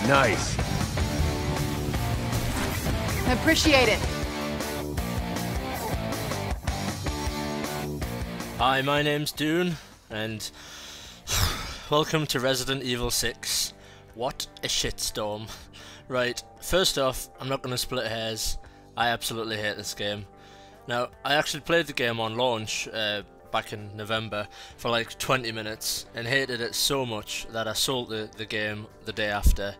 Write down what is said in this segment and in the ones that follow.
Nice. Appreciate it. Hi, my name's Doon, and welcome to Resident Evil 6. What a shitstorm. Right, first off, I'm not going to split hairs. I absolutely hate this game. Now, I actually played the game on launch back in November for like 20 minutes and hated it so much that I sold the game the day after.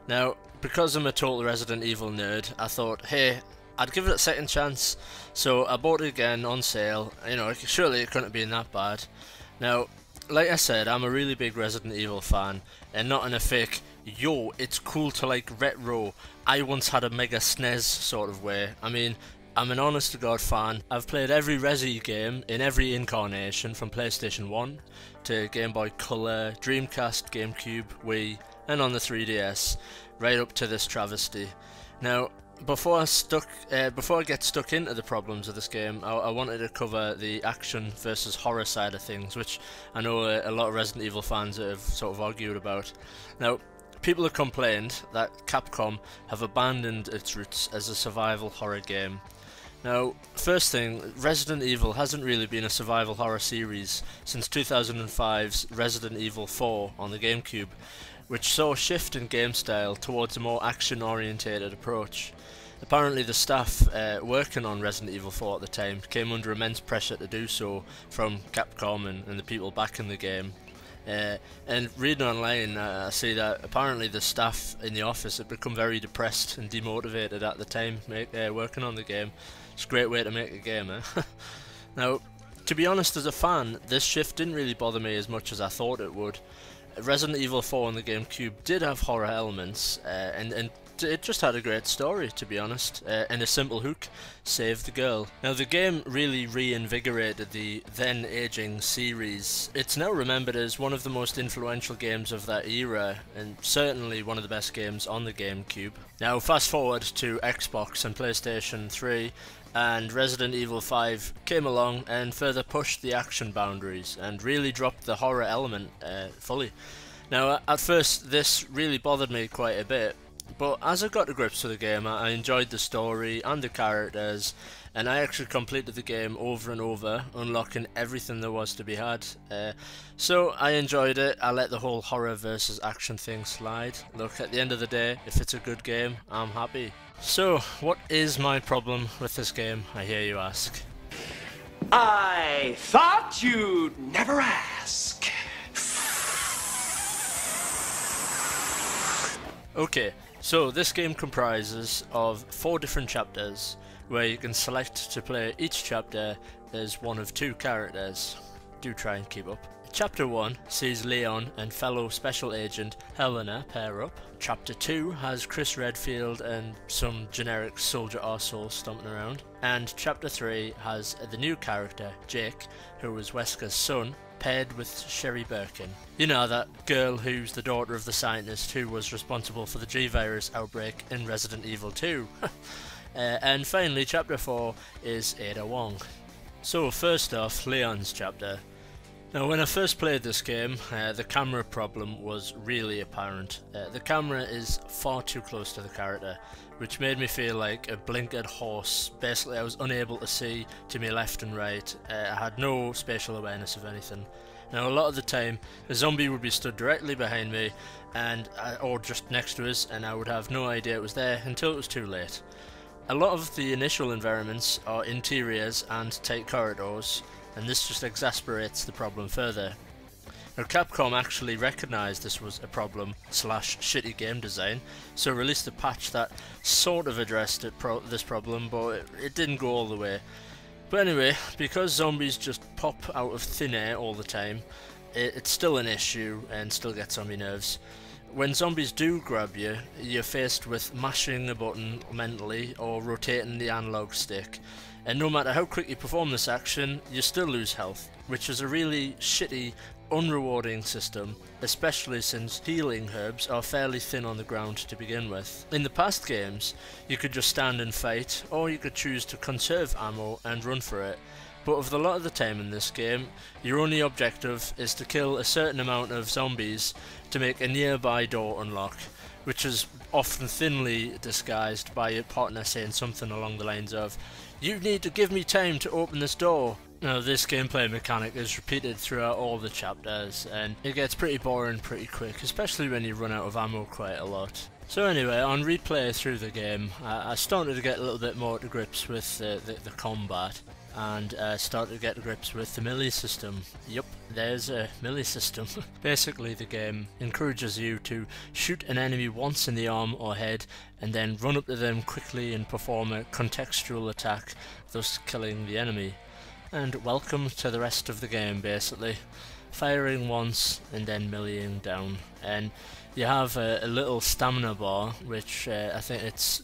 Now, because I'm a total Resident Evil nerd, I thought, hey, I'd give it a second chance. So I bought it again on sale. You know, surely it couldn't have been that bad. Now, like I said, I'm a really big Resident Evil fan, and not in a fake, yo, it's cool to like retro, I once had a Mega SNES sort of way. I mean, I'm an honest to God fan. I've played every Resi game in every incarnation from PlayStation 1 to Game Boy Color, Dreamcast, GameCube, Wii, and on the 3DS, right up to this travesty. Now, before I get stuck into the problems of this game, I wanted to cover the action versus horror side of things, which I know a lot of Resident Evil fans have sort of argued about. Now, people have complained that Capcom have abandoned its roots as a survival horror game. Now, first thing, Resident Evil hasn't really been a survival horror series since 2005's Resident Evil 4 on the GameCube, which saw a shift in game style towards a more action-orientated approach. Apparently the staff working on Resident Evil 4 at the time came under immense pressure to do so from Capcom and the people backing the game. And reading online, I see that apparently the staff in the office had become very depressed and demotivated at the time working on the game. It's a great way to make a game, eh? Now, to be honest, as a fan, this shift didn't really bother me as much as I thought it would. Resident Evil 4 on the GameCube did have horror elements, and it just had a great story, to be honest, and a simple hook: save the girl. Now, the game really reinvigorated the then aging series. It's now remembered as one of the most influential games of that era, and certainly one of the best games on the GameCube. Now, fast forward to Xbox and PlayStation 3, and Resident Evil 5 came along and further pushed the action boundaries and really dropped the horror element fully. Now, at first this really bothered me quite a bit, but as I got to grips with the game, I enjoyed the story and the characters, and I actually completed the game over and over, unlocking everything there was to be had. So I enjoyed it. I let the whole horror versus action thing slide. Look, at the end of the day, if it's a good game, I'm happy. So, what is my problem with this game, I hear you ask? I thought you'd never ask. Okay, so this game comprises of 4 different chapters, where you can select to play each chapter as one of 2 characters. Do try and keep up. Chapter 1 sees Leon and fellow Special Agent Helena pair up. Chapter 2 has Chris Redfield and some generic soldier arsehole stomping around. And Chapter 3 has the new character, Jake, who was Wesker's son, paired with Sheri Berkin. You know, that girl who's the daughter of the scientist who was responsible for the G-Virus outbreak in Resident Evil 2. And finally, Chapter 4 is Ada Wong. So first off, Leon's chapter. Now, when I first played this game, the camera problem was really apparent. The camera is far too close to the character, which made me feel like a blinkered horse. Basically, I was unable to see to my left and right. I had no spatial awareness of anything. Now, a lot of the time, a zombie would be stood directly behind me, or just next to us, and I would have no idea it was there until it was too late. A lot of the initial environments are interiors and tight corridors, and this just exasperates the problem further. Now, Capcom actually recognised this was a problem / shitty game design, so released a patch that sort of addressed this problem, but it didn't go all the way. But anyway, because zombies just pop out of thin air all the time, it's still an issue and still gets on my nerves. When zombies do grab you, you're faced with mashing a button mentally or rotating the analog stick. And no matter how quick you perform this action, you still lose health, which is a really shitty, unrewarding system, especially since healing herbs are fairly thin on the ground to begin with. In the past games, you could just stand and fight, or you could choose to conserve ammo and run for it. But of the lot of the time in this game, your only objective is to kill a certain amount of zombies to make a nearby door unlock, which is often thinly disguised by your partner saying something along the lines of, "You need to give me time to open this door." Now, this gameplay mechanic is repeated throughout all the chapters, and it gets pretty boring pretty quick, especially when you run out of ammo quite a lot. So anyway, on replay through the game, I started to get a little bit more to grips with the combat, and started to get to grips with the melee system. Yup, there's a melee system. Basically, the game encourages you to shoot an enemy once in the arm or head, and then run up to them quickly and perform a contextual attack, thus killing the enemy. And welcome to the rest of the game, basically. Firing once and then meleeing down. And you have a little stamina bar, which I think it's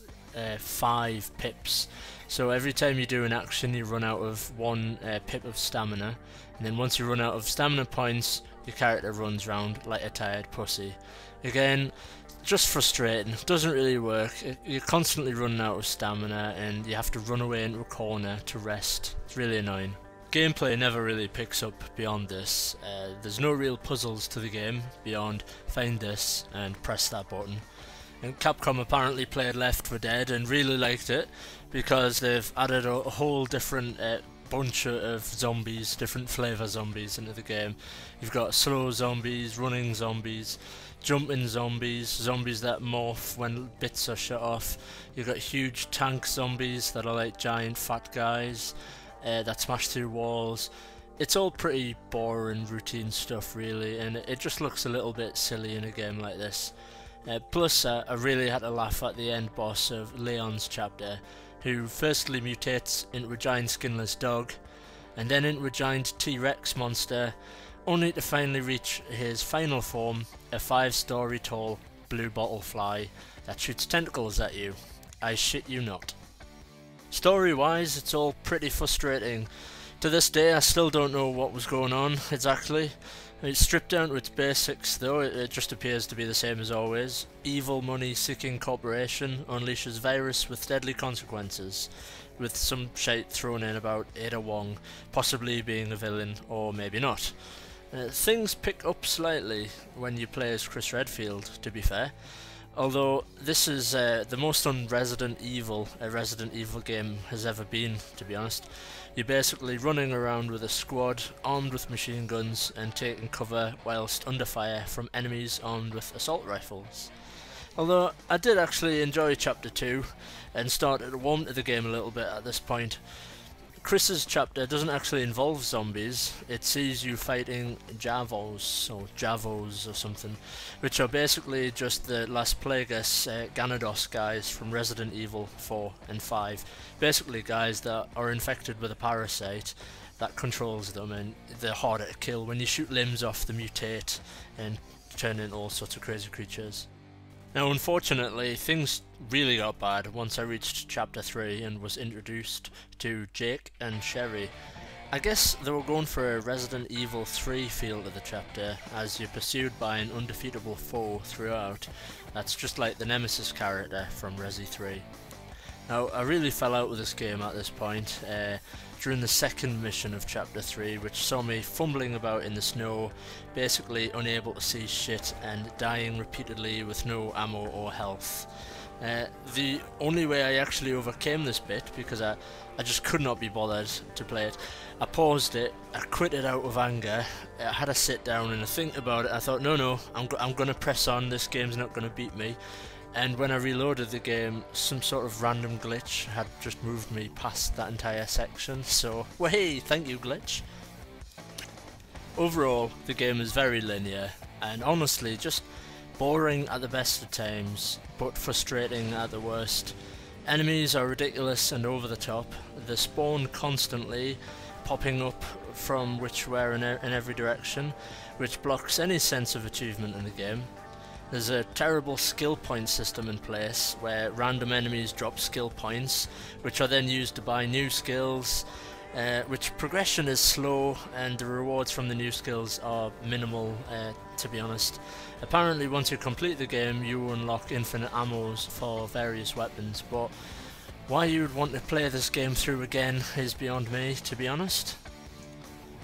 5 pips. So every time you do an action, you run out of 1 pip of stamina. And then once you run out of stamina points, your character runs round like a tired pussy. Again, just frustrating, doesn't really work. You're constantly running out of stamina and you have to run away into a corner to rest. It's really annoying. Gameplay never really picks up beyond this. There's no real puzzles to the game beyond find this and press that button. And Capcom apparently played Left 4 Dead and really liked it because they've added a whole different bunch of zombies, different flavour zombies into the game. You've got slow zombies, running zombies, jumping zombies, zombies that morph when bits are shut off. You've got huge tank zombies that are like giant fat guys that smash through walls. It's all pretty boring routine stuff really, and it just looks a little bit silly in a game like this. Plus I really had to laugh at the end boss of Leon's chapter, who firstly mutates into a giant skinless dog, and then into a giant T-Rex monster, only to finally reach his final form, a 5-story tall blue bottle fly that shoots tentacles at you. I shit you not. Story wise, it's all pretty frustrating. To this day I still don't know what was going on exactly. It's stripped down to its basics though, it just appears to be the same as always. Evil money-seeking corporation unleashes virus with deadly consequences, with some shite thrown in about Ada Wong possibly being a villain, or maybe not. Things pick up slightly when you play as Chris Redfield, to be fair. Although this is the most un-Resident Evil a Resident Evil game has ever been, to be honest. You're basically running around with a squad armed with machine guns and taking cover whilst under fire from enemies armed with assault rifles. Although I did actually enjoy Chapter 2 and started to warm to the game a little bit at this point. Chris's chapter doesn't actually involve zombies, it sees you fighting Javos or something, which are basically just the Las Plagas Ganados guys from Resident Evil 4 and 5. Basically guys that are infected with a parasite that controls them, and they're harder to kill. When you shoot limbs off, they mutate and turn into all sorts of crazy creatures. Now unfortunately, things really got bad once I reached Chapter 3 and was introduced to Jake and Sheri. I guess they were going for a Resident Evil 3 feel to the chapter, as you're pursued by an undefeatable foe throughout. That's just like the Nemesis character from Resi 3. Now I really fell out with this game at this point, during the second mission of Chapter 3, which saw me fumbling about in the snow, basically unable to see shit and dying repeatedly with no ammo or health. The only way I actually overcame this bit, because I just could not be bothered to play it, I paused it, I quit it out of anger, I had a sit down and a think about it. I thought, no, I'm gonna press on, this game's not gonna beat me. And when I reloaded the game, some sort of random glitch had just moved me past that entire section, so hey, thank you glitch. Overall, the game is very linear, and honestly just boring at the best of times, but frustrating at the worst. Enemies are ridiculous and over the top, they spawn constantly, popping up from whichwhere in every direction, which blocks any sense of achievement in the game. There's a terrible skill point system in place where random enemies drop skill points, which are then used to buy new skills, which progression is slow and the rewards from the new skills are minimal, to be honest. Apparently once you complete the game you unlock infinite ammos for various weapons, but why you would want to play this game through again is beyond me, to be honest.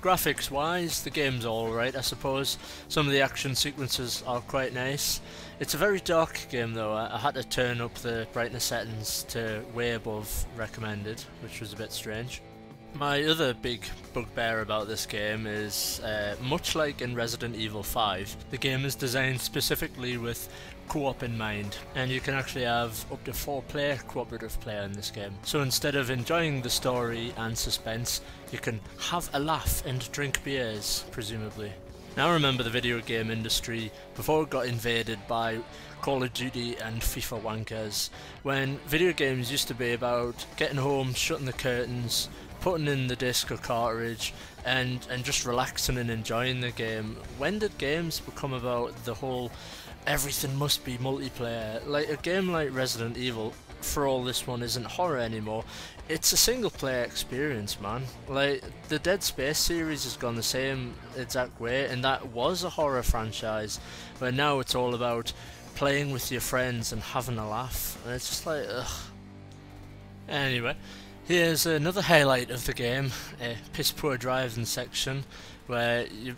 graphics wise, the game's alright I suppose. Some of the action sequences are quite nice. It's a very dark game though. I had to turn up the brightness settings to way above recommended, which was a bit strange. My other big bugbear about this game is, much like in Resident Evil 5, the game is designed specifically with co-op in mind, and you can actually have up to 4-player cooperative player in this game. So instead of enjoying the story and suspense, you can have a laugh and drink beers, presumably. Now remember the video game industry before it got invaded by Call of Duty and FIFA wankers, when video games used to be about getting home, shutting the curtains, putting in the disc or cartridge and just relaxing and enjoying the game. When did games become about the whole everything must be multiplayer? Like a game like Resident Evil, for all this one isn't horror anymore, it's a single player experience, man. Like the Dead Space series has gone the same exact way, and that was a horror franchise, but now it's all about playing with your friends and having a laugh, and it's just like, ugh. Anyway, here's another highlight of the game, a piss poor driving section where you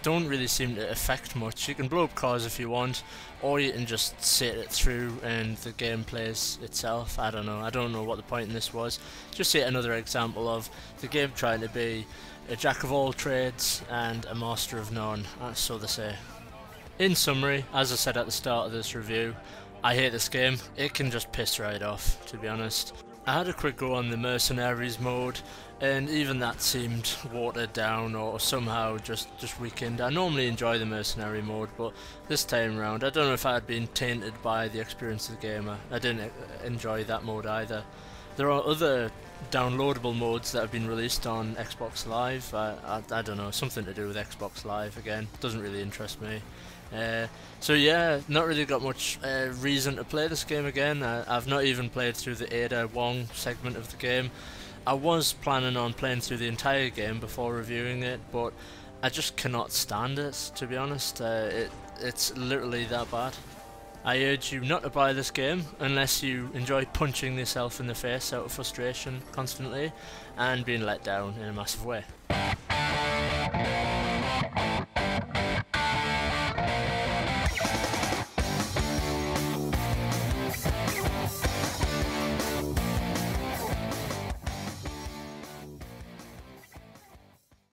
don't really seem to affect much. You can blow up cars if you want, or you can just sit it through and the game plays itself. I don't know what the point in this was. Just yet another example of the game trying to be a jack of all trades and a master of none, so they say. In summary, as I said at the start of this review, I hate this game. It can just piss right off, to be honest. I had a quick go on the Mercenaries mode, and even that seemed watered down or somehow just weakened. I normally enjoy the Mercenary mode, but this time around, I don't know if I had been tainted by the experience of the game. I didn't enjoy that mode either. There are other downloadable modes that have been released on Xbox Live. I don't know, something to do with Xbox Live again. Doesn't really interest me. So yeah, not really got much reason to play this game again. I've not even played through the Ada Wong segment of the game. I was planning on playing through the entire game before reviewing it, but I just cannot stand it, to be honest. It's literally that bad. I urge you not to buy this game unless you enjoy punching yourself in the face out of frustration constantly and being let down in a massive way.